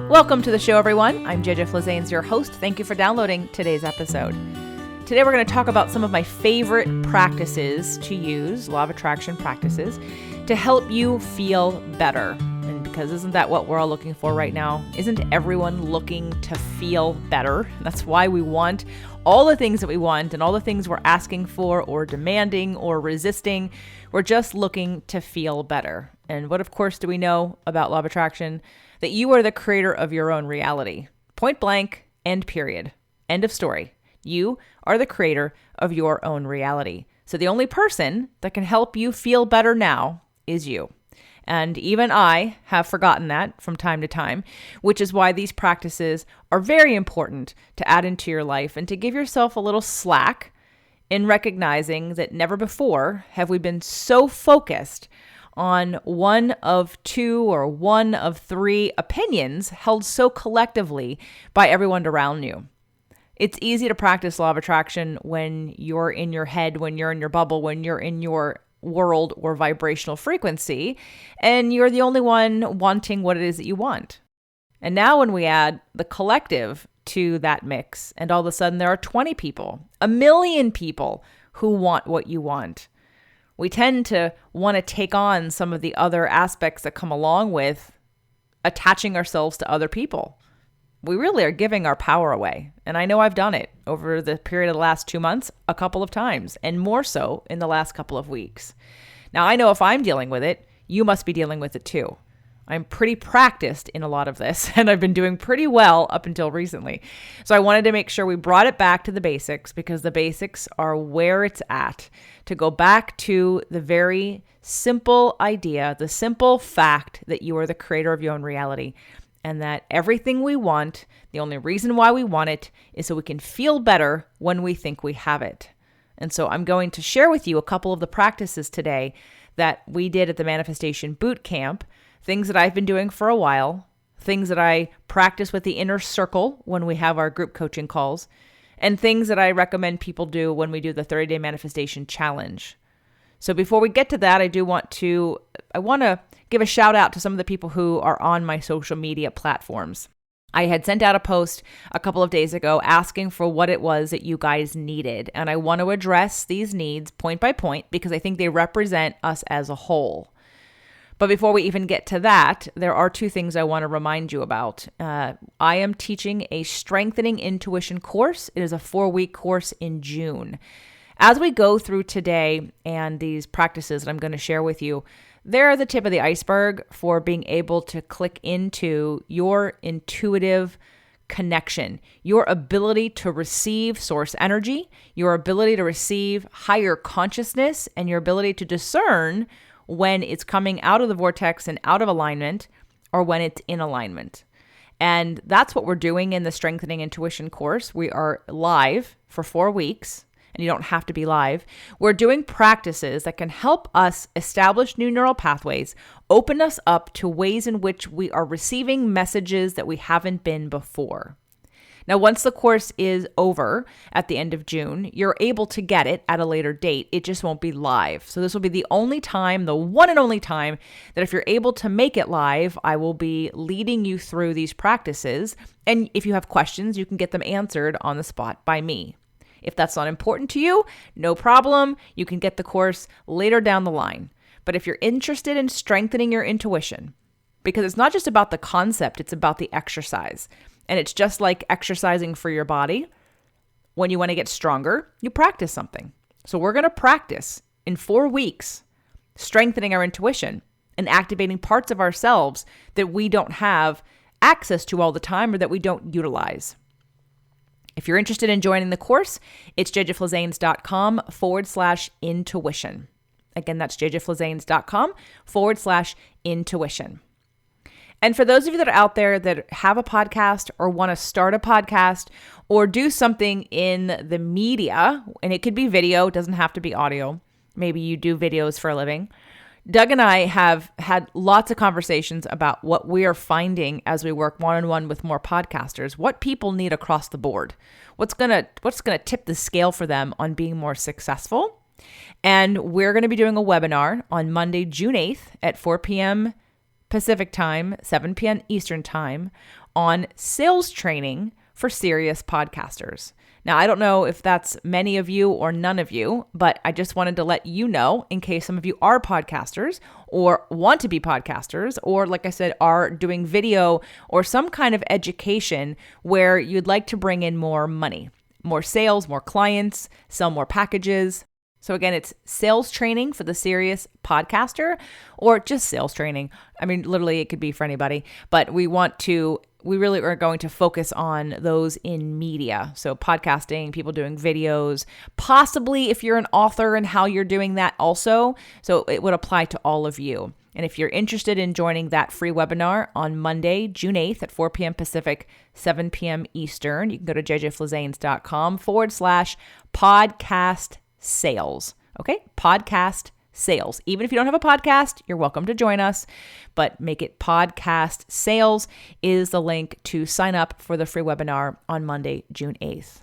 Welcome to the show, everyone. I'm JJ Flizanes, your host. Thank you for downloading today's episode. Today, we're going to talk about some of my favorite practices to use, law of attraction practices, to help you feel better. And because isn't that what we're all looking for right now? Isn't everyone looking to feel better? That's why we want all the things that we want and all the things we're asking for or demanding or resisting. We're just looking to feel better. And what, of course, do we know about law of attraction? That you are the creator of your own reality. Point blank, end period. End of story. You are the creator of your own reality. So the only person that can help you feel better now is you. And even I have forgotten that from time to time, which is why these practices are very important to add into your life and to give yourself a little slack in recognizing that never before have we been so focused on one of two or one of three opinions held so collectively by everyone around you. It's easy to practice law of attraction when you're in your head, when you're in your bubble, when you're in your world or vibrational frequency, and you're the only one wanting what it is that you want. And now when we add the collective to that mix, and all of a sudden there are 20 people, 1 million people who want what you want, we tend to want to take on some of the other aspects that come along with attaching ourselves to other people. We really are giving our power away. And I know I've done it over the period of the last 2 months a couple of times, and more so in the last couple of weeks. Now, I know if I'm dealing with it, you must be dealing with it too. I'm pretty practiced in a lot of this, and I've been doing pretty well up until recently. So I wanted to make sure we brought it back to the basics, because the basics are where it's at. To go back to the very simple idea, the simple fact that you are the creator of your own reality. And that everything we want, the only reason why we want it is so we can feel better when we think we have it. And so I'm going to share with you a couple of the practices today that we did at the Manifestation Boot Camp, things that I've been doing for a while, things that I practice with the inner circle when we have our group coaching calls, and things that I recommend people do when we do the 30-day manifestation challenge. So before we get to that, I want to give a shout out to some of the people who are on my social media platforms. I had sent out a post a couple of days ago asking for what it was that you guys needed. And I want to address these needs point by point because I think they represent us as a whole. But before we even get to that, there are two things I want to remind you about. I am teaching a strengthening intuition course. It is a 4-week course in June. As we go through today and these practices that I'm going to share with you, they're the tip of the iceberg for being able to click into your intuitive connection, your ability to receive source energy, your ability to receive higher consciousness, and your ability to discern when it's coming out of the vortex and out of alignment or when it's in alignment. And that's what we're doing in the Strengthening Intuition course. We are live for 4 weeks. And you don't have to be live. We're doing practices that can help us establish new neural pathways, open us up to ways in which we are receiving messages that we haven't been before. Now, once the course is over at the end of June, you're able to get it at a later date. It just won't be live. So this will be the only time, the one and only time, that if you're able to make it live, I will be leading you through these practices. And if you have questions, you can get them answered on the spot by me. If that's not important to you, no problem. You can get the course later down the line. But if you're interested in strengthening your intuition, because it's not just about the concept, it's about the exercise. And it's just like exercising for your body. When you want to get stronger, you practice something. So we're going to practice in 4 weeks, strengthening our intuition and activating parts of ourselves that we don't have access to all the time or that we don't utilize. If you're interested in joining the course, it's jjflizanes.com/intuition. Again, that's jjflizanes.com/intuition. And for those of you that are out there that have a podcast or want to start a podcast or do something in the media, and it could be video, it doesn't have to be audio. Maybe you do videos for a living. Doug and I have had lots of conversations about what we are finding as we work one-on-one with more podcasters, what people need across the board, what's gonna tip the scale for them on being more successful. And we're going to be doing a webinar on Monday, June 8th at 4 p.m. Pacific time, 7 p.m. Eastern time on sales training for serious podcasters. Now, I don't know if that's many of you or none of you, but I just wanted to let you know in case some of you are podcasters or want to be podcasters, or like I said, are doing video or some kind of education where you'd like to bring in more money, more sales, more clients, sell more packages. So again, it's sales training for the serious podcaster or just sales training. I mean, literally it could be for anybody, but we really are going to focus on those in media. So podcasting, people doing videos, possibly if you're an author and how you're doing that also. So it would apply to all of you. And if you're interested in joining that free webinar on Monday, June 8th at 4 p.m. Pacific, 7 p.m. Eastern, you can go to jjflizanes.com/podcast sales. Okay? Podcast sales. Even if you don't have a podcast, you're welcome to join us, but make it podcast sales is the link to sign up for the free webinar on Monday, June 8th.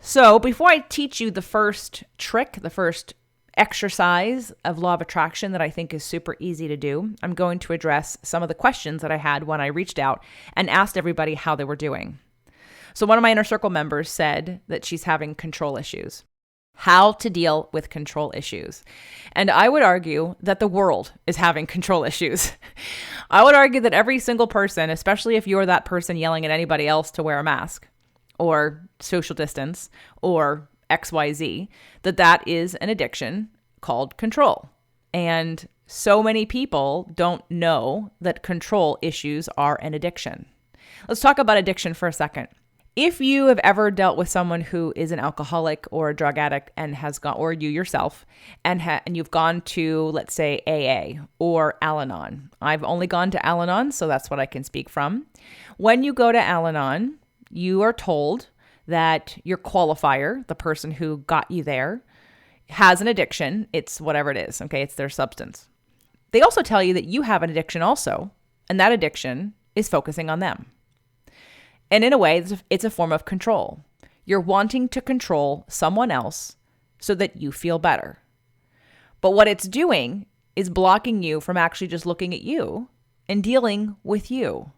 So before I teach you the first trick, the first exercise of law of attraction that I think is super easy to do, I'm going to address some of the questions that I had when I reached out and asked everybody how they were doing. So one of my inner circle members said that she's having control issues. How to deal with control issues. And I would argue that the world is having control issues. I would argue that every single person, especially if you're that person yelling at anybody else to wear a mask or social distance or XYZ, that is an addiction called control. And so many people don't know that control issues are an addiction. Let's talk about addiction for a second. If you have ever dealt with someone who is an alcoholic or a drug addict and has gone, or you yourself, and you've gone to, let's say, AA or Al-Anon. I've only gone to Al-Anon, so that's what I can speak from. When you go to Al-Anon, you are told that your qualifier, the person who got you there, has an addiction. It's whatever it is, okay? It's their substance. They also tell you that you have an addiction also, and that addiction is focusing on them. And in a way, it's a form of control. You're wanting to control someone else so that you feel better. But what it's doing is blocking you from actually just looking at you and dealing with you.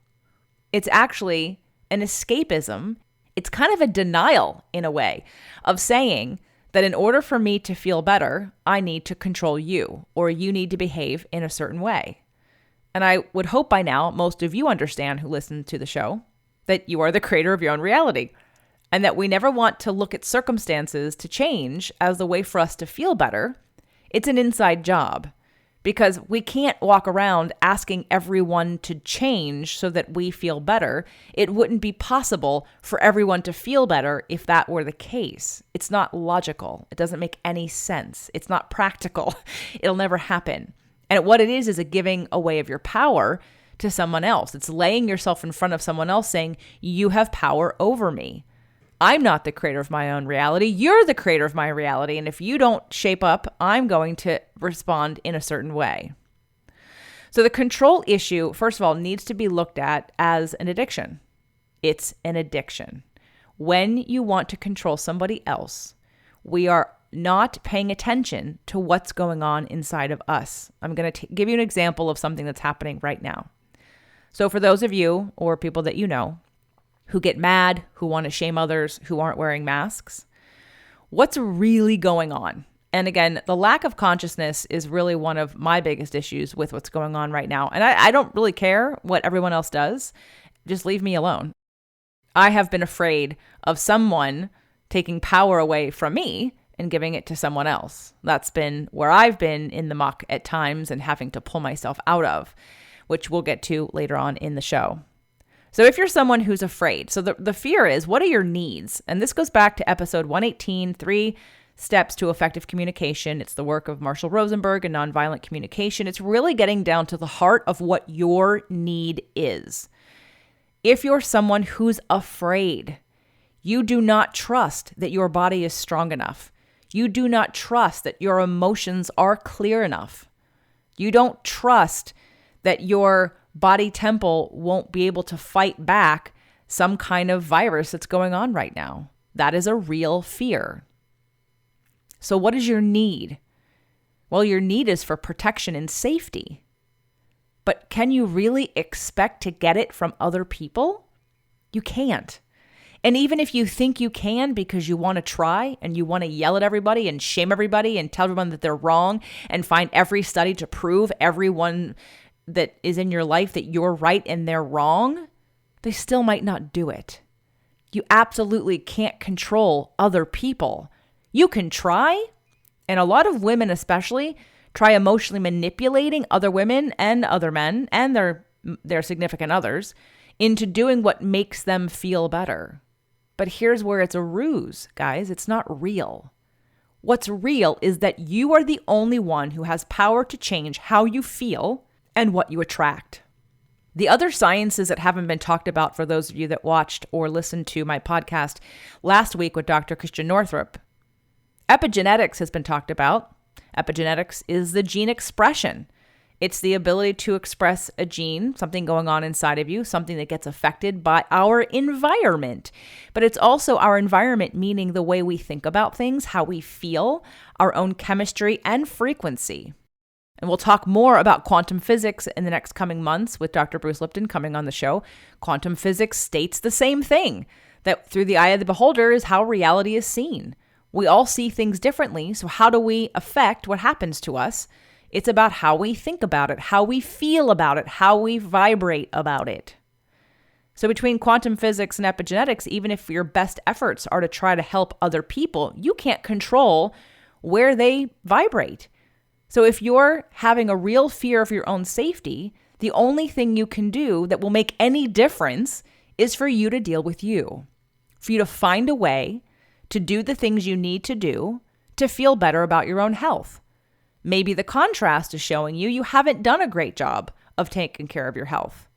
It's actually an escapism. It's kind of a denial in a way of saying that in order for me to feel better, I need to control you, or you need to behave in a certain way. And I would hope by now most of you understand who listen to the show that you are the creator of your own reality, and that we never want to look at circumstances to change as the way for us to feel better. It's an inside job, because we can't walk around asking everyone to change so that we feel better. It wouldn't be possible for everyone to feel better if that were the case. It's not logical. It doesn't make any sense. It's not practical. It'll never happen. And what it is a giving away of your power to someone else. It's laying yourself in front of someone else saying, you have power over me. I'm not the creator of my own reality. You're the creator of my reality. And if you don't shape up, I'm going to respond in a certain way. So the control issue, first of all, needs to be looked at as an addiction. It's an addiction. When you want to control somebody else, we are not paying attention to what's going on inside of us. I'm going to give you an example of something that's happening right now. So for those of you or people that you know who get mad, who want to shame others who aren't wearing masks, what's really going on? And again, the lack of consciousness is really one of my biggest issues with what's going on right now. And I don't really care what everyone else does. Just leave me alone. I have been afraid of someone taking power away from me and giving it to someone else. That's been where I've been in the muck at times and having to pull myself out of, which we'll get to later on in the show. So if you're someone who's afraid, so the fear is, what are your needs? And this goes back to episode 118, 3 Steps to Effective Communication. It's the work of Marshall Rosenberg and Nonviolent Communication. It's really getting down to the heart of what your need is. If you're someone who's afraid, you do not trust that your body is strong enough. You do not trust that your emotions are clear enough. You don't trust that your body temple won't be able to fight back some kind of virus that's going on right now. That is a real fear. So what is your need? Well, your need is for protection and safety. But can you really expect to get it from other people? You can't. And even if you think you can because you want to try and you want to yell at everybody and shame everybody and tell everyone that they're wrong and find every study to prove everyone that is in your life that you're right and they're wrong, they still might not do it. You absolutely can't control other people. You can try, and a lot of women especially try emotionally manipulating other women and other men and their significant others into doing what makes them feel better. But here's where it's a ruse, guys. It's not real. What's real is that you are the only one who has power to change how you feel and what you attract. The other sciences that haven't been talked about for those of you that watched or listened to my podcast last week with Dr. Christian Northrup, epigenetics has been talked about. Epigenetics is the gene expression. It's the ability to express a gene, something going on inside of you, something that gets affected by our environment. But it's also our environment, meaning the way we think about things, how we feel, our own chemistry and frequency. And we'll talk more about quantum physics in the next coming months with Dr. Bruce Lipton coming on the show. Quantum physics states the same thing, that through the eye of the beholder is how reality is seen. We all see things differently, so how do we affect what happens to us? It's about how we think about it, how we feel about it, how we vibrate about it. So between quantum physics and epigenetics, even if your best efforts are to try to help other people, you can't control where they vibrate. So if you're having a real fear of your own safety, the only thing you can do that will make any difference is for you to deal with you, for you to find a way to do the things you need to do to feel better about your own health. Maybe the contrast is showing you haven't done a great job of taking care of your health.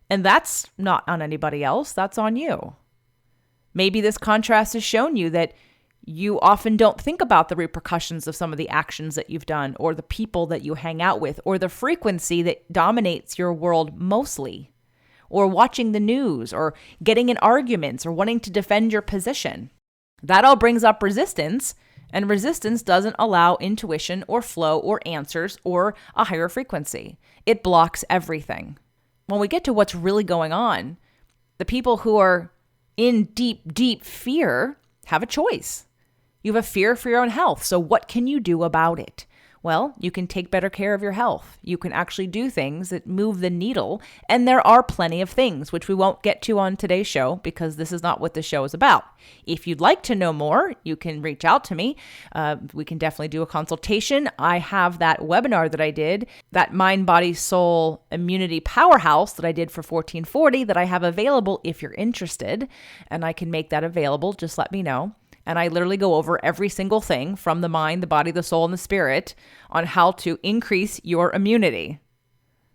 And that's not on anybody else, that's on you. Maybe this contrast has shown you that you often don't think about the repercussions of some of the actions that you've done, or the people that you hang out with, or the frequency that dominates your world mostly, or watching the news, or getting in arguments, or wanting to defend your position. That all brings up resistance, and resistance doesn't allow intuition or flow or answers or a higher frequency. It blocks everything. When we get to what's really going on, the people who are in deep, deep fear have a choice. You have a fear for your own health. So what can you do about it? Well, you can take better care of your health. You can actually do things that move the needle. And there are plenty of things, which we won't get to on today's show because this is not what the show is about. If you'd like to know more, you can reach out to me. We can definitely do a consultation. I have that webinar that I did, that Mind, Body, Soul Immunity Powerhouse that I did for 1440 that I have available if you're interested. And I can make that available. Just let me know. And I literally go over every single thing from the mind, the body, the soul, and the spirit on how to increase your immunity.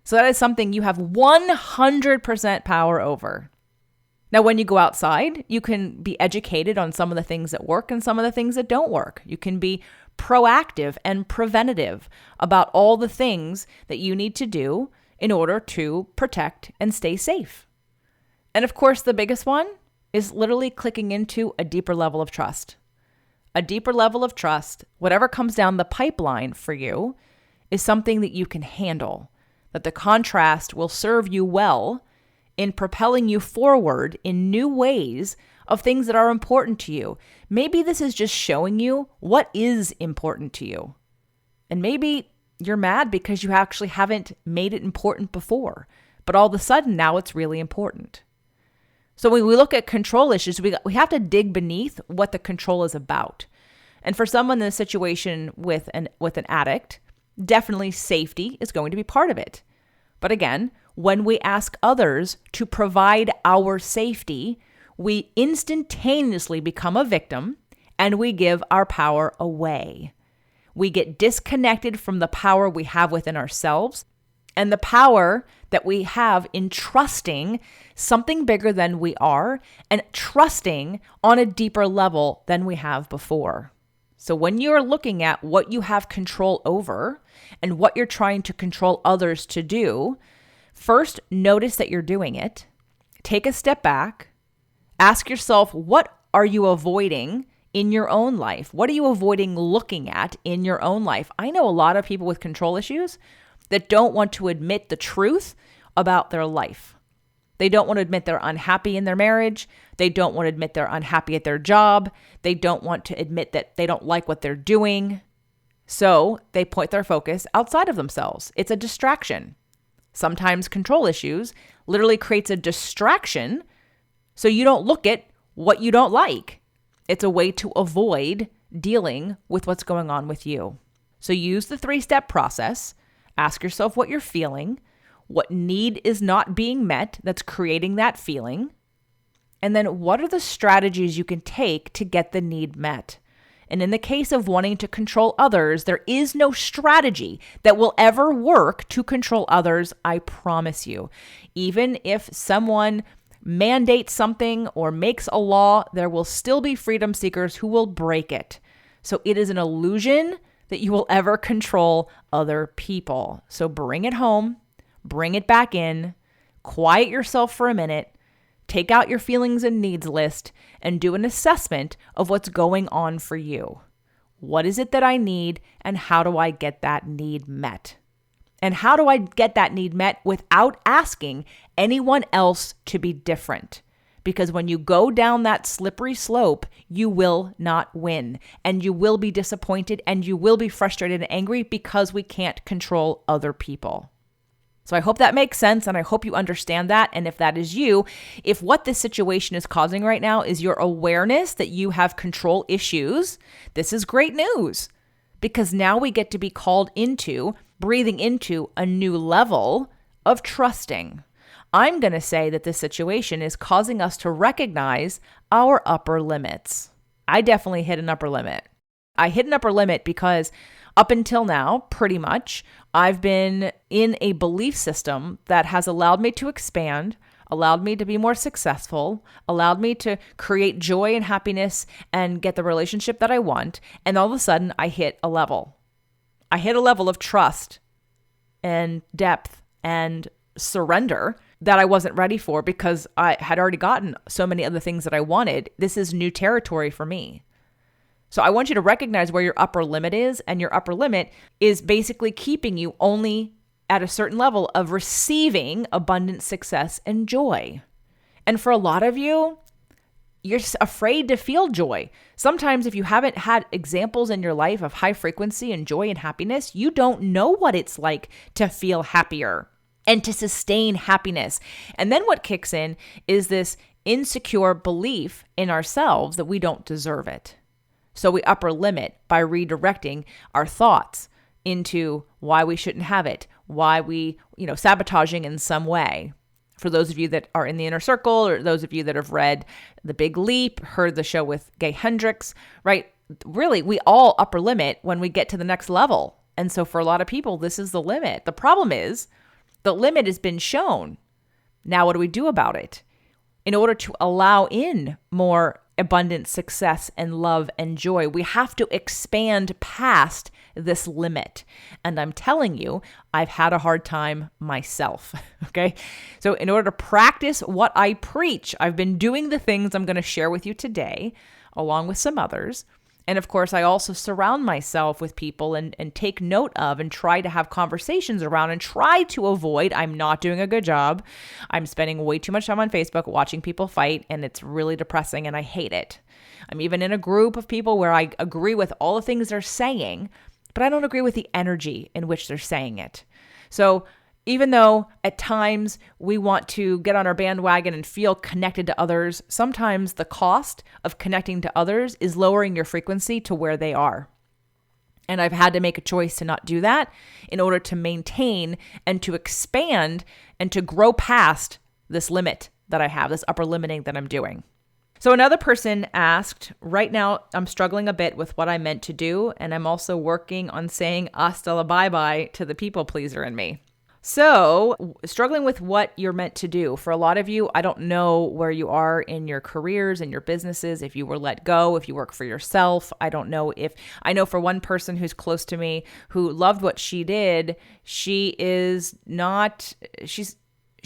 So that is something you have 100% power over. Now, when you go outside, you can be educated on some of the things that work and some of the things that don't work. You can be proactive and preventative about all the things that you need to do in order to protect and stay safe. And of course, the biggest one is literally clicking into a deeper level of trust. A deeper level of trust, whatever comes down the pipeline for you, is something that you can handle, that the contrast will serve you well in propelling you forward in new ways of things that are important to you. Maybe this is just showing you what is important to you. And maybe you're mad because you actually haven't made it important before, but all of a sudden now it's really important. So when we look at control issues, we have to dig beneath what the control is about. And for someone in a situation with an addict, definitely safety is going to be part of it. But again, when we ask others to provide our safety, we instantaneously become a victim and we give our power away. We get disconnected from the power we have within ourselves and the power that we have in trusting something bigger than we are and trusting on a deeper level than we have before. So when you're looking at what you have control over and what you're trying to control others to do, first notice that you're doing it. Take a step back. Ask yourself, what are you avoiding in your own life? What are you avoiding looking at in your own life? I know a lot of people with control issues that don't want to admit the truth about their life. They don't want to admit they're unhappy in their marriage. They don't want to admit they're unhappy at their job. They don't want to admit that they don't like what they're doing. So they point their focus outside of themselves. It's a distraction. Sometimes control issues literally creates a distraction so you don't look at what you don't like. It's a way to avoid dealing with what's going on with you. So use the 3-step process. Ask yourself what you're feeling, what need is not being met that's creating that feeling, and then what are the strategies you can take to get the need met. And in the case of wanting to control others, there is no strategy that will ever work to control others, I promise you. Even if someone mandates something or makes a law, there will still be freedom seekers who will break it. So it is an illusion that you will ever control other people. So bring it home, bring it back in, quiet yourself for a minute, take out your feelings and needs list, and do an assessment of what's going on for you. What is it that I need, and how do I get that need met? And how do I get that need met without asking anyone else to be different? Because when you go down that slippery slope, you will not win, and you will be disappointed, and you will be frustrated and angry because we can't control other people. So I hope that makes sense, and I hope you understand that. And if that is you, if what this situation is causing right now is your awareness that you have control issues, this is great news, because now we get to be called into breathing into a new level of trusting. I'm going to say that this situation is causing us to recognize our upper limits. I definitely hit an upper limit. I hit an upper limit because up until now, pretty much, I've been in a belief system that has allowed me to expand, allowed me to be more successful, allowed me to create joy and happiness and get the relationship that I want. And all of a sudden, I hit a level. I hit a level of trust and depth and surrender that I wasn't ready for because I had already gotten so many other things that I wanted. This is new territory for me. So I want you to recognize where your upper limit is, and your upper limit is basically keeping you only at a certain level of receiving abundant success and joy. And for a lot of you, you're afraid to feel joy. Sometimes if you haven't had examples in your life of high frequency and joy and happiness, you don't know what it's like to feel happier and to sustain happiness. And then what kicks in is this insecure belief in ourselves that we don't deserve it. So we upper limit by redirecting our thoughts into why we shouldn't have it, why we, sabotaging in some way. For those of you that are in the inner circle, or those of you that have read The Big Leap, heard the show with Gay Hendricks, right? Really, we all upper limit when we get to the next level. And so for a lot of people, this is the limit. The problem is the limit has been shown. Now, what do we do about it? In order to allow in more abundant success and love and joy, we have to expand past this limit. And I'm telling you, I've had a hard time myself, okay? So in order to practice what I preach, I've been doing the things I'm going to share with you today, along with some others. And of course, I also surround myself with people and take note of and try to have conversations around and try to avoid. I'm not doing a good job. I'm spending way too much time on Facebook watching people fight, and it's really depressing, and I hate it. I'm even in a group of people where I agree with all the things they're saying, but I don't agree with the energy in which they're saying it. So even though at times we want to get on our bandwagon and feel connected to others, sometimes the cost of connecting to others is lowering your frequency to where they are. And I've had to make a choice to not do that in order to maintain and to expand and to grow past this limit that I have, this upper limiting that I'm doing. So another person asked, right now I'm struggling a bit with what I meant to do, and I'm also working on saying hasta la bye-bye to the people pleaser in me. So struggling with what you're meant to do. For a lot of you, I don't know where you are in your careers and your businesses, if you were let go, if you work for yourself. I don't know I know for one person who's close to me who loved what she did, she's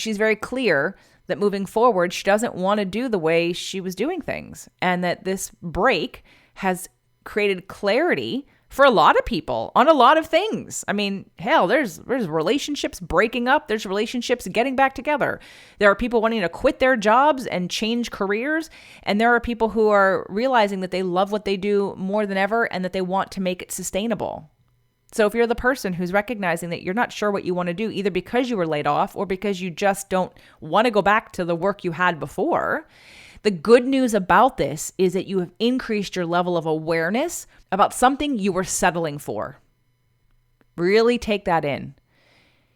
very clear that moving forward, she doesn't want to do the way she was doing things. And that this break has created clarity for a lot of people on a lot of things. I mean, hell, there's relationships breaking up. There's relationships getting back together. There are people wanting to quit their jobs and change careers. And there are people who are realizing that they love what they do more than ever and that they want to make it sustainable. So if you're the person who's recognizing that you're not sure what you want to do, either because you were laid off or because you just don't want to go back to the work you had before, the good news about this is that you have increased your level of awareness about something you were settling for. Really take that in.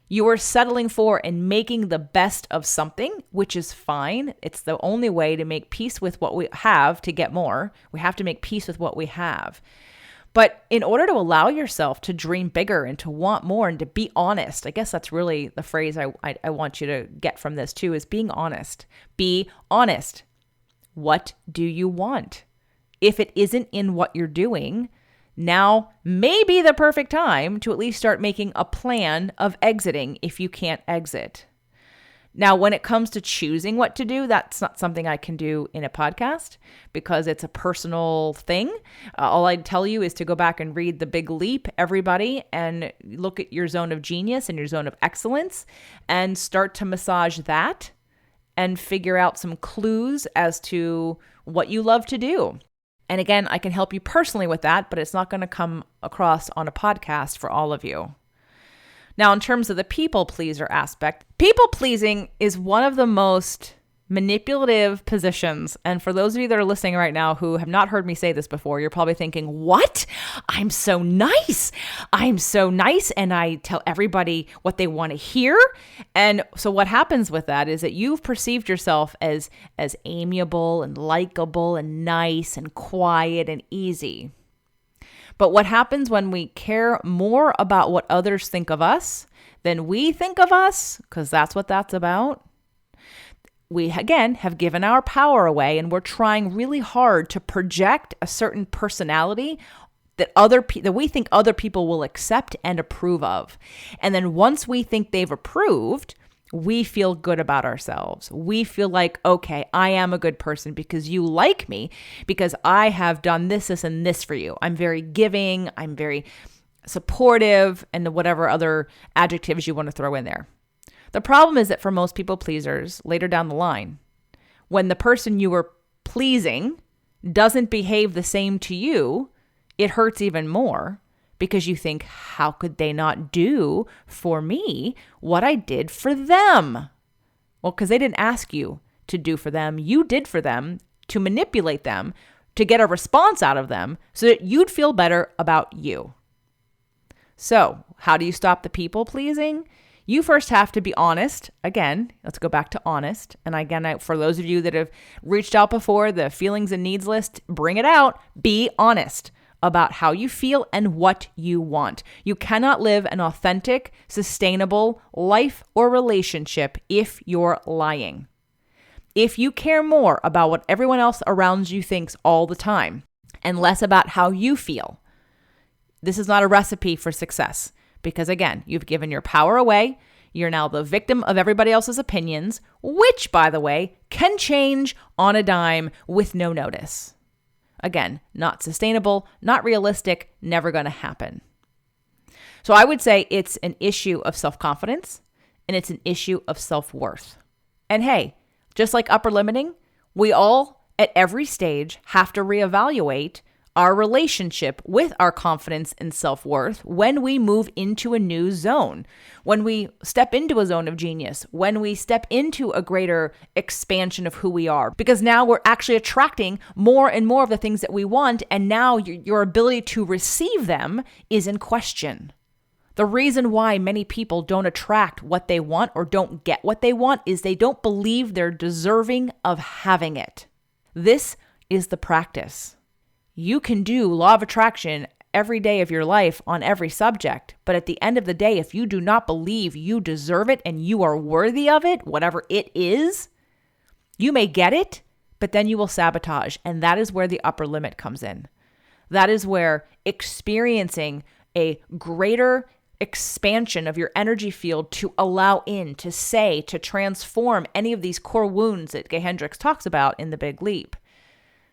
You are settling for and making the best of something, which is fine. It's the only way to make peace with what we have to get more. We have to make peace with what we have. But in order to allow yourself to dream bigger and to want more and to be honest, I guess that's really the phrase I want you to get from this too, is being honest. Be honest. What do you want? If it isn't in what you're doing, now may be the perfect time to at least start making a plan of exiting if you can't exit. Now, when it comes to choosing what to do, that's not something I can do in a podcast because it's a personal thing. All I'd tell you is to go back and read The Big Leap, everybody, and look at your zone of genius and your zone of excellence and start to massage that and figure out some clues as to what you love to do. And again, I can help you personally with that, but it's not going to come across on a podcast for all of you. Now, in terms of the people pleaser aspect, people pleasing is one of the most manipulative positions. And for those of you that are listening right now who have not heard me say this before, you're probably thinking, what? I'm so nice. I'm so nice. And I tell everybody what they want to hear. And so what happens with that is that you've perceived yourself as amiable and likable and nice and quiet and easy. But what happens when we care more about what others think of us than we think of us, because that's what that's about, we, again, have given our power away and we're trying really hard to project a certain personality that we think other people will accept and approve of. And then once we think they've approved, we feel good about ourselves. We feel like, okay, I am a good person because you like me, because I have done this, this, and this for you. I'm very giving, I'm very supportive, and whatever other adjectives you want to throw in there. The problem is that for most people pleasers, later down the line, when the person you were pleasing doesn't behave the same to you, it hurts even more. Because you think, how could they not do for me what I did for them? Well, because they didn't ask you to do for them. You did for them to manipulate them, to get a response out of them so that you'd feel better about you. So how do you stop the people pleasing? You first have to be honest. Again, let's go back to honest. And again, for those of you that have reached out before, the feelings and needs list, bring it out. Be honest about how you feel and what you want. You cannot live an authentic, sustainable life or relationship if you're lying. If you care more about what everyone else around you thinks all the time and less about how you feel, this is not a recipe for success. Because again, you've given your power away. You're now the victim of everybody else's opinions, which, by the way, can change on a dime with no notice. Again, not sustainable, not realistic, never going to happen. So I would say it's an issue of self-confidence and it's an issue of self-worth. And hey, just like upper limiting, we all at every stage have to reevaluate our relationship with our confidence and self-worth when we move into a new zone, when we step into a zone of genius, when we step into a greater expansion of who we are, because now we're actually attracting more and more of the things that we want, and now your ability to receive them is in question. The reason why many people don't attract what they want or don't get what they want is they don't believe they're deserving of having it. This is the practice. You can do law of attraction every day of your life on every subject, but at the end of the day, if you do not believe you deserve it and you are worthy of it, whatever it is, you may get it, but then you will sabotage. And that is where the upper limit comes in. That is where experiencing a greater expansion of your energy field to allow in, to say, to transform any of these core wounds that Gay Hendricks talks about in The Big Leap.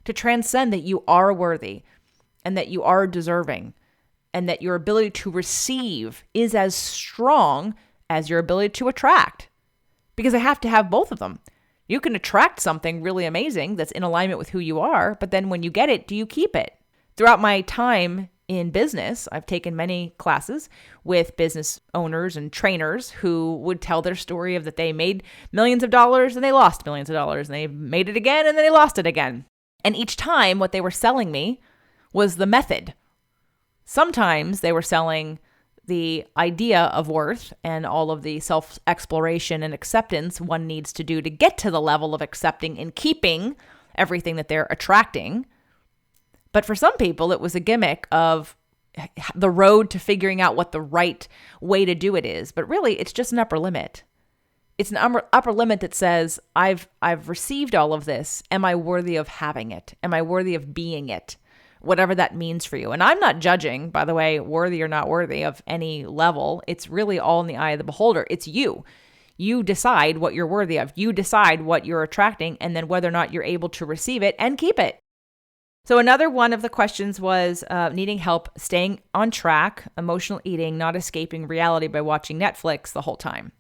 To transcend that you are worthy and that you are deserving and that your ability to receive is as strong as your ability to attract. Because I have to have both of them. You can attract something really amazing that's in alignment with who you are, but then when you get it, do you keep it? Throughout my time in business, I've taken many classes with business owners and trainers who would tell their story of that they made millions of dollars and they lost millions of dollars, and they made it again and then they lost it again. And each time what they were selling me was the method. Sometimes they were selling the idea of worth and all of the self-exploration and acceptance one needs to do to get to the level of accepting and keeping everything that they're attracting. But for some people, it was a gimmick of the road to figuring out what the right way to do it is. But really, it's just an upper limit. It's an upper limit that says, I've received all of this. Am I worthy of having it? Am I worthy of being it? Whatever that means for you. And I'm not judging, by the way, worthy or not worthy of any level. It's really all in the eye of the beholder. It's you. You decide what you're worthy of. You decide what you're attracting, and then whether or not you're able to receive it and keep it. So another one of the questions was needing help staying on track, emotional eating, not escaping reality by watching Netflix the whole time.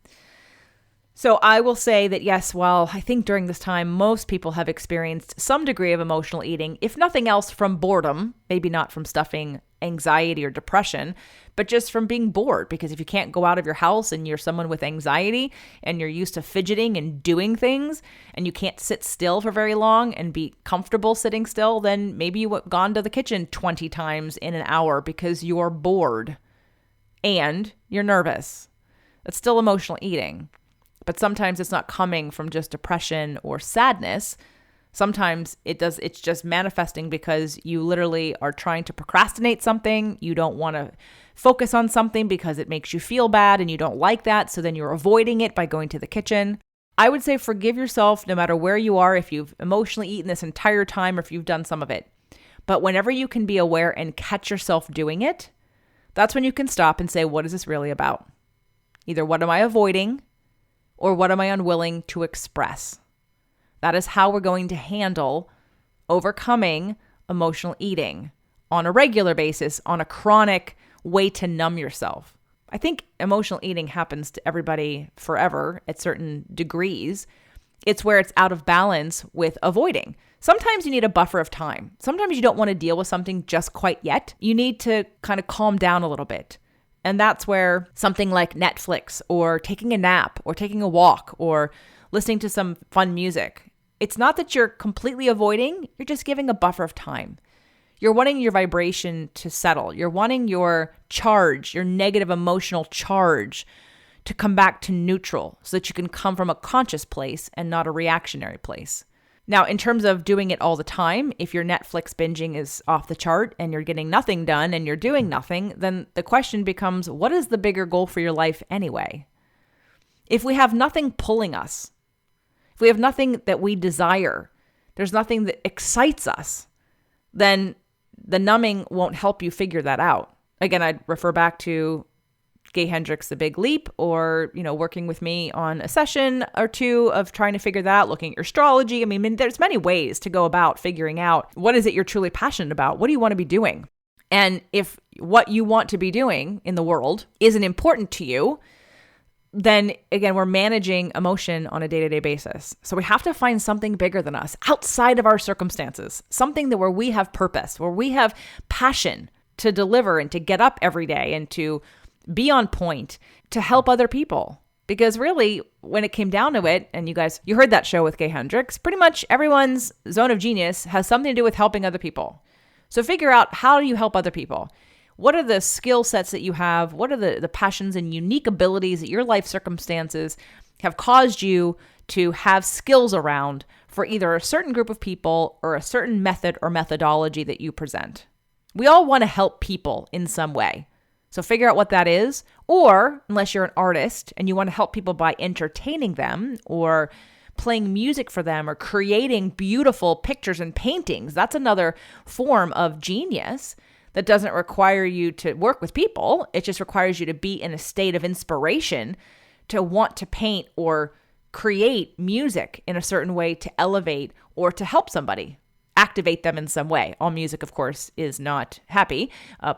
So I will say that yes, while I think during this time, most people have experienced some degree of emotional eating, if nothing else from boredom, maybe not from stuffing anxiety or depression, but just from being bored. Because if you can't go out of your house and you're someone with anxiety and you're used to fidgeting and doing things and you can't sit still for very long and be comfortable sitting still, then maybe you've gone to the kitchen 20 times in an hour because you're bored and you're nervous. That's still emotional eating. But sometimes it's not coming from just depression or sadness. Sometimes it's just manifesting because you literally are trying to procrastinate something. You don't want to focus on something because it makes you feel bad and you don't like that. So then you're avoiding it by going to the kitchen. I would say forgive yourself no matter where you are, if you've emotionally eaten this entire time or if you've done some of it. But whenever you can be aware and catch yourself doing it, that's when you can stop and say, what is this really about? Either what am I avoiding? Or what am I unwilling to express? That is how we're going to handle overcoming emotional eating on a regular basis, on a chronic way to numb yourself. I think emotional eating happens to everybody forever at certain degrees. It's where it's out of balance with avoiding. Sometimes you need a buffer of time. Sometimes you don't want to deal with something just quite yet. You need to kind of calm down a little bit. And that's where something like Netflix or taking a nap or taking a walk or listening to some fun music, it's not that you're completely avoiding, you're just giving a buffer of time. You're wanting your vibration to settle. You're wanting your charge, your negative emotional charge to come back to neutral so that you can come from a conscious place and not a reactionary place. Now, in terms of doing it all the time, if your Netflix binging is off the chart and you're getting nothing done and you're doing nothing, then the question becomes, what is the bigger goal for your life anyway? If we have nothing pulling us, if we have nothing that we desire, there's nothing that excites us, then the numbing won't help you figure that out. Again, I'd refer back to Gay Hendricks' The Big Leap, or, working with me on a session or two of trying to figure that out, looking at your astrology. I mean, there's many ways to go about figuring out what is it you're truly passionate about? What do you want to be doing? And if what you want to be doing in the world isn't important to you, then again, we're managing emotion on a day-to-day basis. So we have to find something bigger than us, outside of our circumstances, something that where we have purpose, where we have passion to deliver and to get up every day and to be on point, to help other people. Because really, when it came down to it, and you heard that show with Gay Hendricks, pretty much everyone's zone of genius has something to do with helping other people. So figure out, how do you help other people? What are the skill sets that you have? What are the passions and unique abilities that your life circumstances have caused you to have skills around for either a certain group of people or a certain method or methodology that you present? We all want to help people in some way. So figure out what that is, or unless you're an artist and you want to help people by entertaining them or playing music for them or creating beautiful pictures and paintings, that's another form of genius that doesn't require you to work with people. It just requires you to be in a state of inspiration to want to paint or create music in a certain way to elevate or to help somebody. activate them in some way. All music, of course, is not happy.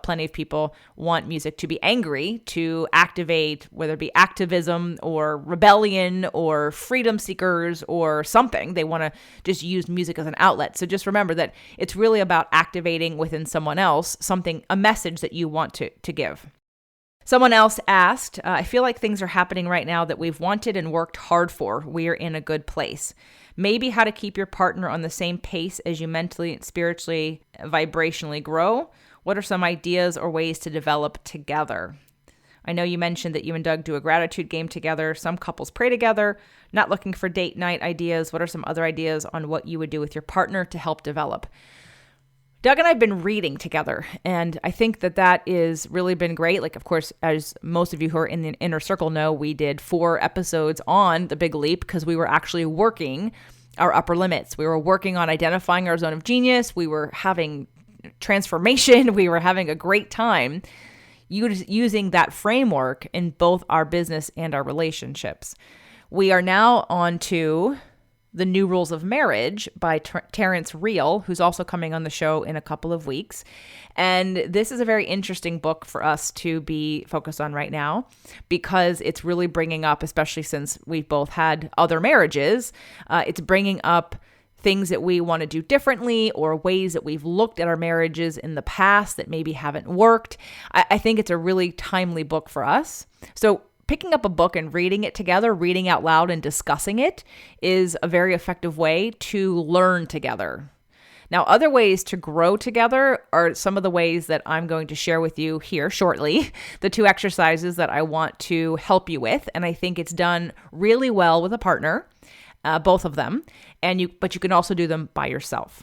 Plenty of people want music to be angry, to activate, whether it be activism or rebellion or freedom seekers or something. They want to just use music as an outlet. So just remember that it's really about activating within someone else something, a message that you want to give. Someone else asked, I feel like things are happening right now that we've wanted and worked hard for. We're in a good place. Maybe how to keep your partner on the same pace as you mentally, spiritually, vibrationally grow. What are some ideas or ways to develop together? I know you mentioned that you and Doug do a gratitude game together. Some couples pray together. Not looking for date night ideas. What are some other ideas on what you would do with your partner to help develop? Doug and I have been reading together, and I think that is really been great. Like, of course, as most of you who are in the inner circle know, we did 4 episodes on The Big Leap because we were actually working our upper limits. We were working on identifying our zone of genius. We were having transformation. We were having a great time using that framework in both our business and our relationships. We are now on to The New Rules of Marriage by Terrence Real, who's also coming on the show in a couple of weeks. And this is a very interesting book for us to be focused on right now because it's really bringing up, especially since we've both had other marriages, it's bringing up things that we want to do differently or ways that we've looked at our marriages in the past that maybe haven't worked. I think it's a really timely book for us. So picking up a book and reading it together, reading out loud and discussing it is a very effective way to learn together. Now, other ways to grow together are some of the ways that I'm going to share with you here shortly, the 2 exercises that I want to help you with. And I think it's done really well with a partner, both of them, but you can also do them by yourself.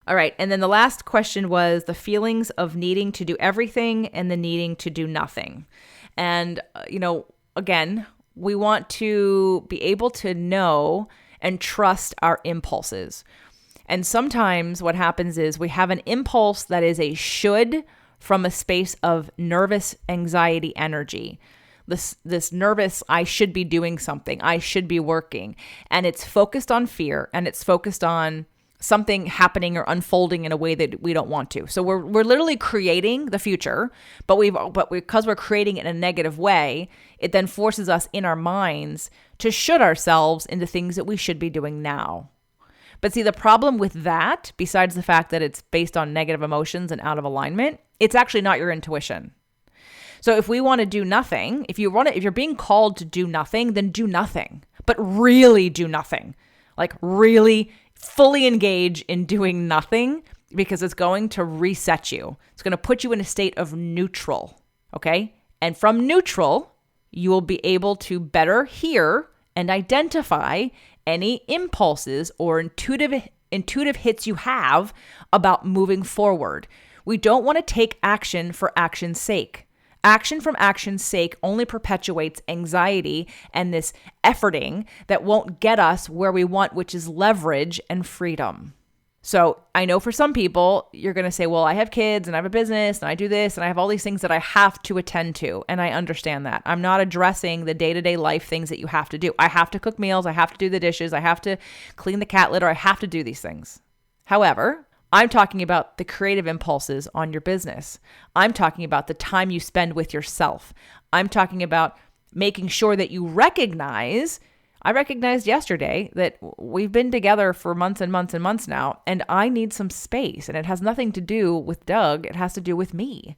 All right. And then the last question was the feelings of needing to do everything and the needing to do nothing. And, again, we want to be able to know and trust our impulses. And sometimes what happens is we have an impulse that is a should from a space of nervous anxiety energy. This nervous, I should be doing something, I should be working. And it's focused on fear and it's focused on something happening or unfolding in a way that we don't want to. So we're literally creating the future, but because we're creating it in a negative way, it then forces us in our minds to should ourselves into things that we should be doing now. But see, the problem with that, besides the fact that it's based on negative emotions and out of alignment, it's actually not your intuition. So if we want to do nothing, if you're being called to do nothing, then do nothing, but really do nothing. Like really fully engage in doing nothing because it's going to reset you. It's going to put you in a state of neutral, okay? And from neutral, you will be able to better hear and identify any impulses or intuitive hits you have about moving forward. We don't want to take action for action's sake. Action from action's sake only perpetuates anxiety and this efforting that won't get us where we want, which is leverage and freedom. So I know for some people, you're going to say, well, I have kids and I have a business and I do this and I have all these things that I have to attend to. And I understand that. I'm not addressing the day-to-day life things that you have to do. I have to cook meals. I have to do the dishes. I have to clean the cat litter. I have to do these things. However, I'm talking about the creative impulses on your business. I'm talking about the time you spend with yourself. I'm talking about making sure that you recognize. I recognized yesterday that we've been together for months and months and months now, and I need some space. And it has nothing to do with Doug. It has to do with me.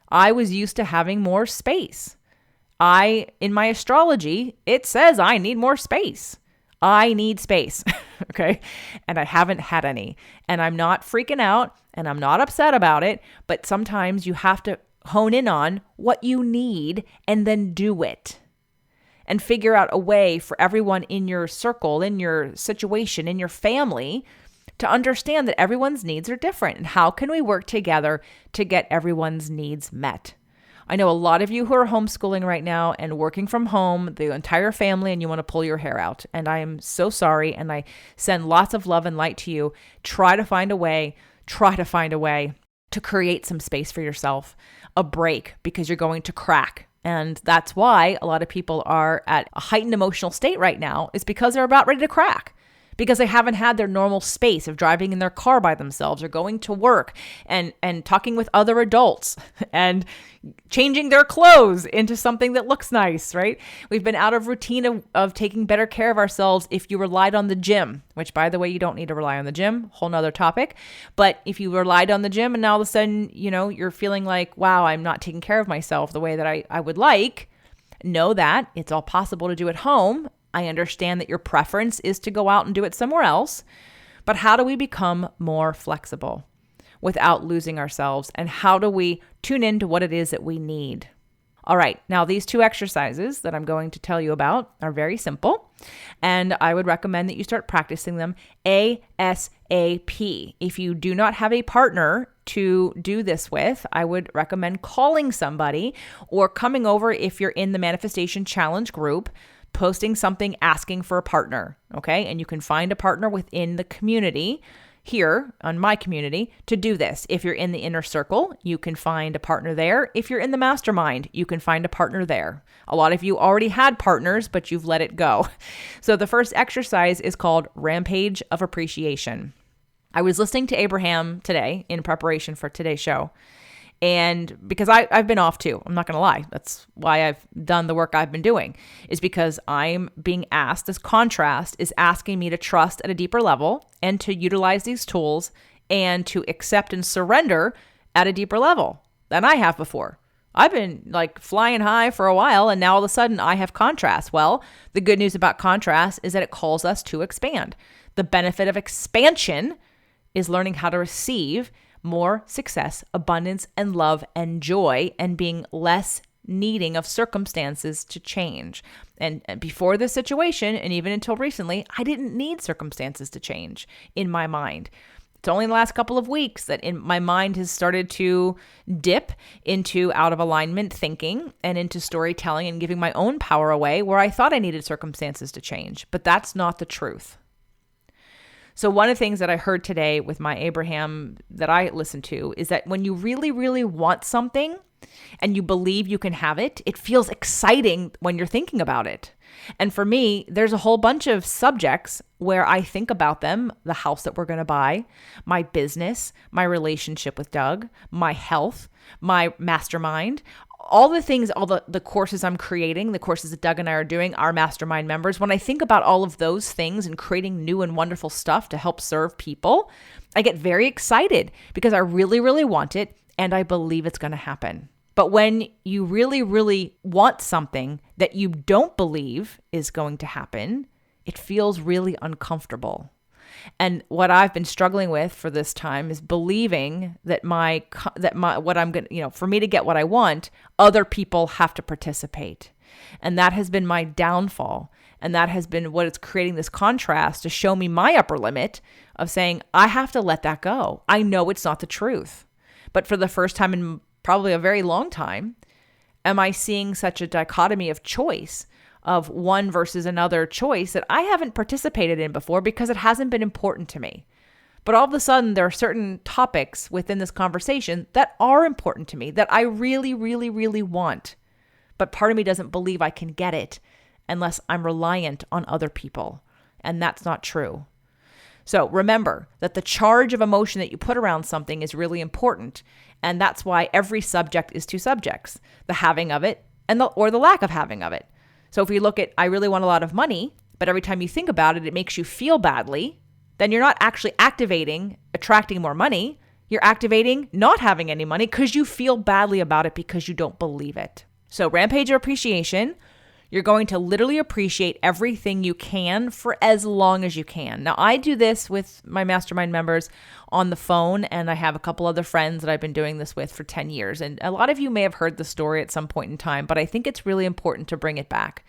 I was used to having more space. In my astrology, it says I need more space. I need space, okay? And I haven't had any. And I'm not freaking out and I'm not upset about it, but sometimes you have to hone in on what you need and then do it. And figure out a way for everyone in your circle, in your situation, in your family to understand that everyone's needs are different. And how can we work together to get everyone's needs met? I know a lot of you who are homeschooling right now and working from home, the entire family, and you want to pull your hair out. And I am so sorry. And I send lots of love and light to you. Try to find a way to create some space for yourself, a break, because you're going to crack. And that's why a lot of people are at a heightened emotional state right now, is because they're about ready to crack. because they haven't had their normal space of driving in their car by themselves or going to work and talking with other adults and changing their clothes into something that looks nice, right? We've been out of routine of taking better care of ourselves if you relied on the gym, which, by the way, you don't need to rely on the gym, whole nother topic. But if you relied on the gym and now all of a sudden, you're feeling like, wow, I'm not taking care of myself the way that I would like, know that it's all possible to do at home. I understand that your preference is to go out and do it somewhere else, but how do we become more flexible without losing ourselves? And how do we tune into what it is that we need? All right, now these 2 exercises that I'm going to tell you about are very simple, and I would recommend that you start practicing them ASAP. If you do not have a partner to do this with, I would recommend calling somebody or coming over if you're in the Manifestation Challenge group, posting something asking for a partner, okay? And you can find a partner within the community here on my community to do this. If you're in the inner circle, you can find a partner there. If you're in the mastermind, you can find a partner there. A lot of you already had partners, but you've let it go. So the first exercise is called Rampage of Appreciation. I was listening to Abraham today in preparation for today's show. And because I've been off too, I'm not going to lie. That's why I've done the work I've been doing, is because I'm being asked, this contrast is asking me to trust at a deeper level and to utilize these tools and to accept and surrender at a deeper level than I have before. I've been like flying high for a while, and now all of a sudden I have contrast. Well, the good news about contrast is that it calls us to expand. The benefit of expansion is learning how to receive more success, abundance, and love and joy, and being less needing of circumstances to change. And before this situation, and even until recently, I didn't need circumstances to change in my mind. It's only in the last couple of weeks that my mind has started to dip into out of alignment thinking and into storytelling and giving my own power away, where I thought I needed circumstances to change. But that's not the truth. So one of the things that I heard today with my Abraham that I listened to is that when you really, really want something and you believe you can have it, it feels exciting when you're thinking about it. And for me, there's a whole bunch of subjects where I think about them: the house that we're going to buy, my business, my relationship with Doug, my health, my mastermind, all the things, all the courses I'm creating, the courses that Doug and I are doing, our mastermind members. When I think about all of those things and creating new and wonderful stuff to help serve people, I get very excited because I really, really want it and I believe it's going to happen. But when you really, really want something that you don't believe is going to happen, it feels really uncomfortable. And what I've been struggling with for this time is believing that what I'm going to, for me to get what I want, other people have to participate. And that has been my downfall. And that has been what it's creating this contrast to show me my upper limit of saying, I have to let that go. I know it's not the truth. But for the first time in probably a very long time, am I seeing such a dichotomy of choice, of one versus another choice that I haven't participated in before because it hasn't been important to me. But all of a sudden, there are certain topics within this conversation that are important to me, that I really, really, really want. But part of me doesn't believe I can get it unless I'm reliant on other people. And that's not true. So remember that the charge of emotion that you put around something is really important. And that's why every subject is 2 subjects: the having of it or the lack of having of it. So if we look at, I really want a lot of money, but every time you think about it, it makes you feel badly, then you're not actually activating, attracting more money. You're activating not having any money because you feel badly about it because you don't believe it. So Rampage of Appreciation, you're going to literally appreciate everything you can for as long as you can. Now, I do this with my mastermind members on the phone, and I have a couple other friends that I've been doing this with for 10 years. And a lot of you may have heard the story at some point in time, but I think it's really important to bring it back.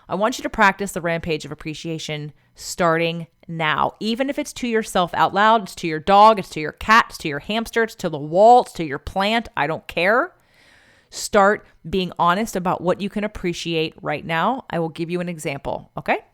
I want you to practice the Rampage of Appreciation starting now. Even if it's to yourself out loud, it's to your dog, it's to your cat, it's to your hamster, it's to the wall, it's to your plant, I don't care. Start being honest about what you can appreciate right now. I will give you an example, okay?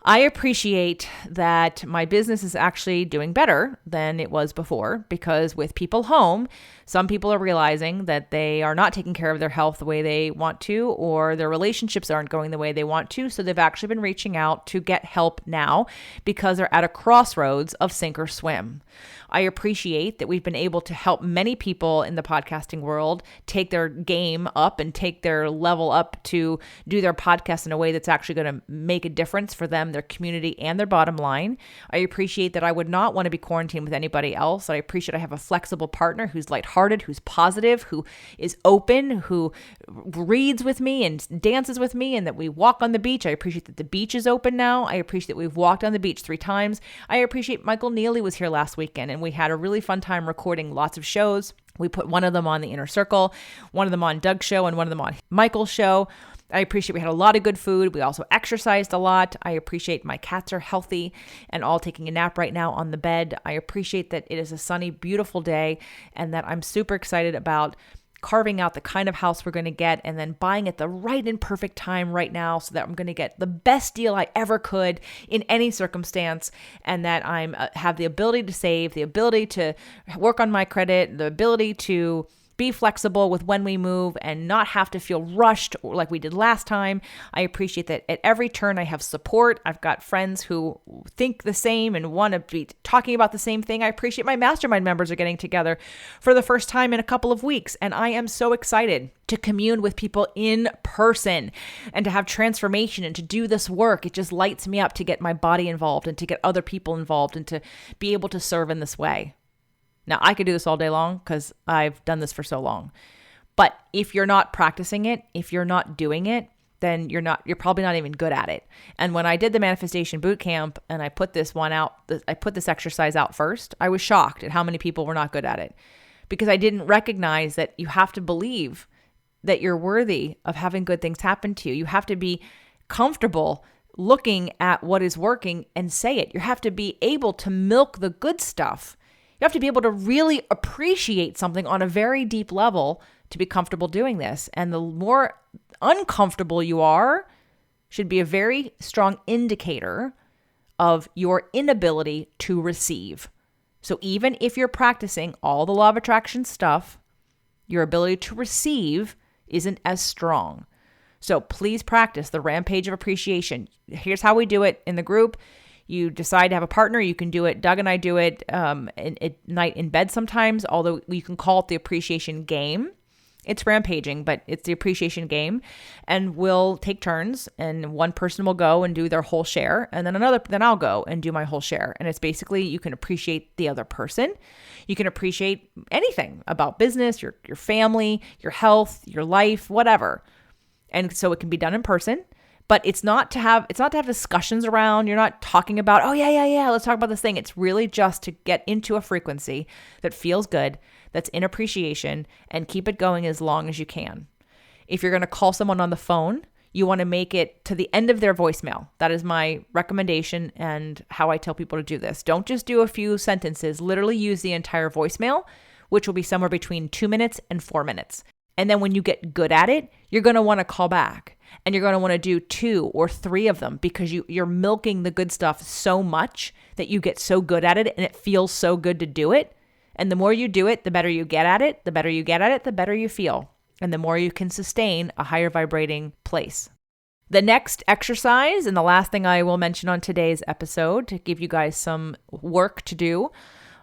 I appreciate that my business is actually doing better than it was before, because with people home, some people are realizing that they are not taking care of their health the way they want to, or their relationships aren't going the way they want to. So they've actually been reaching out to get help now because they're at a crossroads of sink or swim. I appreciate that we've been able to help many people in the podcasting world take their game up and take their level up to do their podcast in a way that's actually going to make a difference for them, their community, and their bottom line. I appreciate that I would not want to be quarantined with anybody else. I appreciate I have a flexible partner who's lighthearted, who's positive, who is open, who reads with me and dances with me, and that we walk on the beach. I appreciate that the beach is open now. I appreciate that we've walked on the beach 3 times. I appreciate Michael Neely was here last weekend, and we had a really fun time recording lots of shows. We put one of them on the Inner Circle, one of them on Doug's show, and one of them on Michael's show. I appreciate we had a lot of good food. We also exercised a lot. I appreciate my cats are healthy and all taking a nap right now on the bed. I appreciate that it is a sunny, beautiful day, and that I'm super excited about carving out the kind of house we're going to get and then buying at the right and perfect time right now, so that I'm going to get the best deal I ever could in any circumstance, and that I'm have the ability to save, the ability to work on my credit, the ability to be flexible with when we move and not have to feel rushed like we did last time. I appreciate that at every turn I have support. I've got friends who think the same and want to be talking about the same thing. I appreciate my mastermind members are getting together for the first time in a couple of weeks. And I am so excited to commune with people in person and to have transformation and to do this work. It just lights me up to get my body involved and to get other people involved and to be able to serve in this way. Now, I could do this all day long because I've done this for so long. But if you're not practicing it, if you're not doing it, then you're probably not even good at it. And when I did the manifestation bootcamp and I put this exercise out first, I was shocked at how many people were not good at it, because I didn't recognize that you have to believe that you're worthy of having good things happen to you. You have to be comfortable looking at what is working and say it. You have to be able to milk the good stuff. You have to be able to really appreciate something on a very deep level to be comfortable doing this. And the more uncomfortable you are should be a very strong indicator of your inability to receive. So even if you're practicing all the law of attraction stuff, your ability to receive isn't as strong. So please practice the rampage of appreciation. Here's how we do it in the group. You decide to have a partner, you can do it. Doug and I do it at night in bed sometimes, although you can call it the appreciation game. It's rampaging, but it's the appreciation game. And we'll take turns, and one person will go and do their whole share, and then I'll go and do my whole share. And it's basically, you can appreciate the other person. You can appreciate anything about business, your family, your health, your life, whatever. And so it can be done in person. But it's not to have discussions around. You're not talking about, oh, yeah, let's talk about this thing. It's really just to get into a frequency that feels good, that's in appreciation, and keep it going as long as you can. If you're going to call someone on the phone, you want to make it to the end of their voicemail. That is my recommendation and how I tell people to do this. Don't just do a few sentences. Literally use the entire voicemail, which will be somewhere between 2 minutes and 4 minutes. And then when you get good at it, you're going to want to call back. And you're going to want to do 2 or 3 of them, because you're milking the good stuff so much that you get so good at it and it feels so good to do it. And the more you do it, the better you get at it. The better you get at it, the better you feel. And the more you can sustain a higher vibrating place. The next exercise, and the last thing I will mention on today's episode to give you guys some work to do,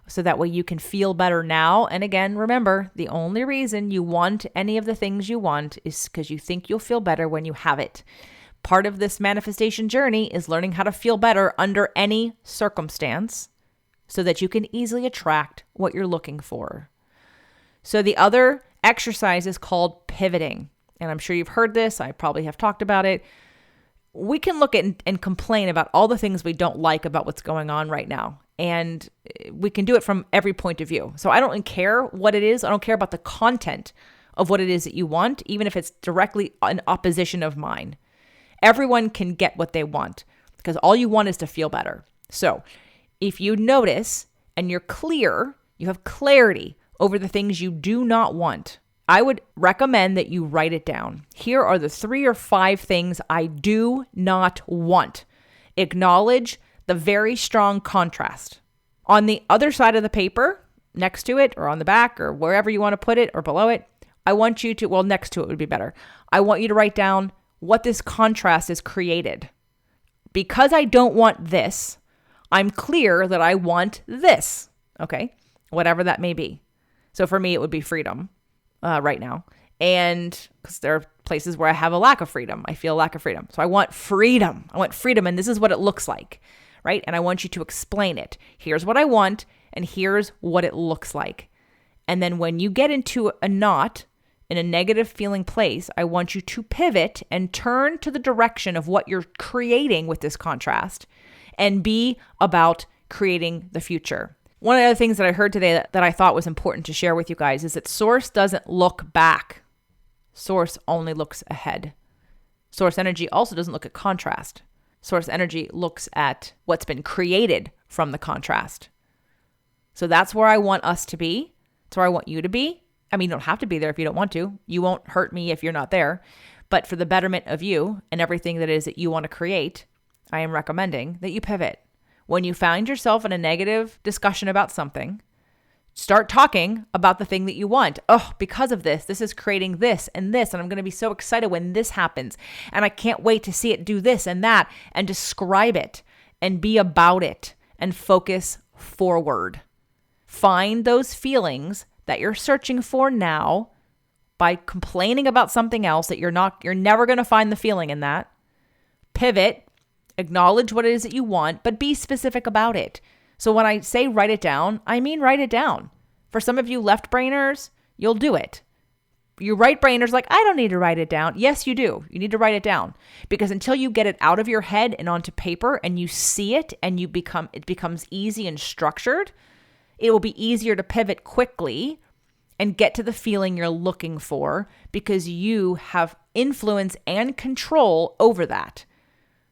so that way you can feel better now. And again, remember, the only reason you want any of the things you want is because you think you'll feel better when you have it. Part of this manifestation journey is learning how to feel better under any circumstance so that you can easily attract what you're looking for. So the other exercise is called pivoting. And I'm sure you've heard this. I probably have talked about it. We can look at and complain about all the things we don't like about what's going on right now. And we can do it from every point of view. So I don't care what it is. I don't care about the content of what it is that you want, even if it's directly in opposition of mine. Everyone can get what they want because all you want is to feel better. So if you notice and you're clear, you have clarity over the things you do not want, I would recommend that you write it down. Here are the 3 or 5 things I do not want. Acknowledge the very strong contrast. On the other side of the paper, next to it or on the back or wherever you want to put it or below it, I want you to, well, next to it would be better. I want you to write down what this contrast is created. Because I don't want this, I'm clear that I want this, okay? Whatever that may be. So for me, it would be freedom right now. And because there are places where I have a lack of freedom. I feel a lack of freedom. So I want freedom. I want freedom, and this is what it looks like, right? And I want you to explain it. Here's what I want, and here's what it looks like. And then when you get into a knot, in a negative feeling place, I want you to pivot and turn to the direction of what you're creating with this contrast and be about creating the future. One of the other things that I heard today that I thought was important to share with you guys is that Source doesn't look back. Source only looks ahead. Source energy also doesn't look at contrast. Source energy looks at what's been created from the contrast. So that's where I want us to be. That's where I want you to be. I mean, you don't have to be there if you don't want to. You won't hurt me if you're not there. But for the betterment of you and everything that is that you want to create, I am recommending that you pivot. When you find yourself in a negative discussion about something, start talking about the thing that you want. Oh, because of this is creating this, and I'm going to be so excited when this happens. And I can't wait to see it do this and that, and describe it and be about it and focus forward. Find those feelings that you're searching for now by complaining about something else that you're never going to find the feeling in that. Pivot, acknowledge what it is that you want, but be specific about it. So when I say write it down, I mean write it down. For some of you left brainers, you'll do it. You right brainers like, I don't need to write it down. Yes, you do. You need to write it down, because until you get it out of your head and onto paper and you see it and it becomes easy and structured, it will be easier to pivot quickly and get to the feeling you're looking for, because you have influence and control over that.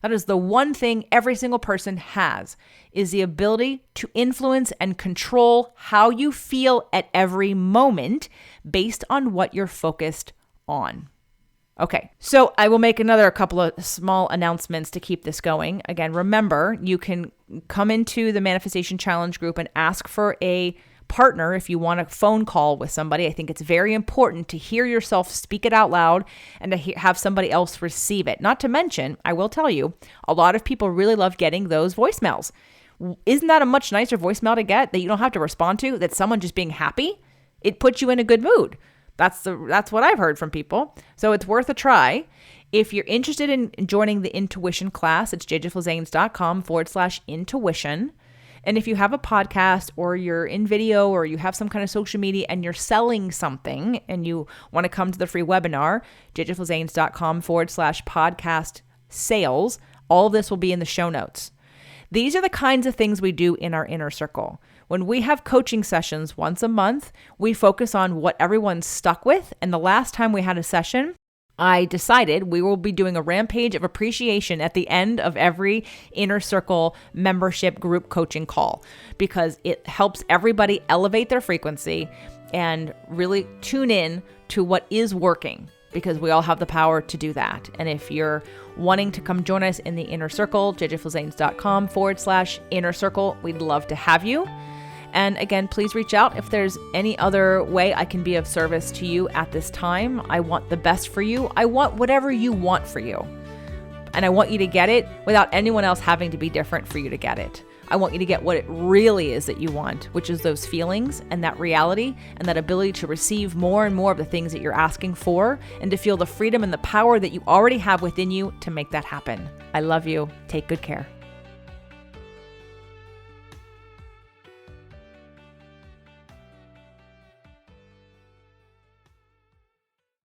That is the one thing every single person has, is the ability to influence and control how you feel at every moment based on what you're focused on. Okay, so I will make a couple of small announcements to keep this going. Again, remember, you can come into the Manifestation Challenge group and ask for a partner if you want a phone call with somebody. I think it's very important to hear yourself speak it out loud and to have somebody else receive it. Not to mention, I will tell you, a lot of people really love getting those voicemails. Isn't that a much nicer voicemail to get that you don't have to respond to? That's someone just being happy? It puts you in a good mood. That's what I've heard from people. So it's worth a try. If you're interested in joining the intuition class, it's jjflazanes.com/intuition. And if you have a podcast or you're in video or you have some kind of social media and you're selling something and you want to come to the free webinar, jjflazanes.com/podcast sales, all of this will be in the show notes. These are the kinds of things we do in our inner circle. When we have coaching sessions once a month, we focus on what everyone's stuck with. And the last time we had a session, I decided we will be doing a rampage of appreciation at the end of every inner circle membership group coaching call, because it helps everybody elevate their frequency and really tune in to what is working, because we all have the power to do that. And if you're wanting to come join us in the inner circle, jjflazanes.com/inner circle, we'd love to have you. And again, please reach out if there's any other way I can be of service to you at this time. I want the best for you. I want whatever you want for you. And I want you to get it without anyone else having to be different for you to get it. I want you to get what it really is that you want, which is those feelings and that reality and that ability to receive more and more of the things that you're asking for, and to feel the freedom and the power that you already have within you to make that happen. I love you. Take good care.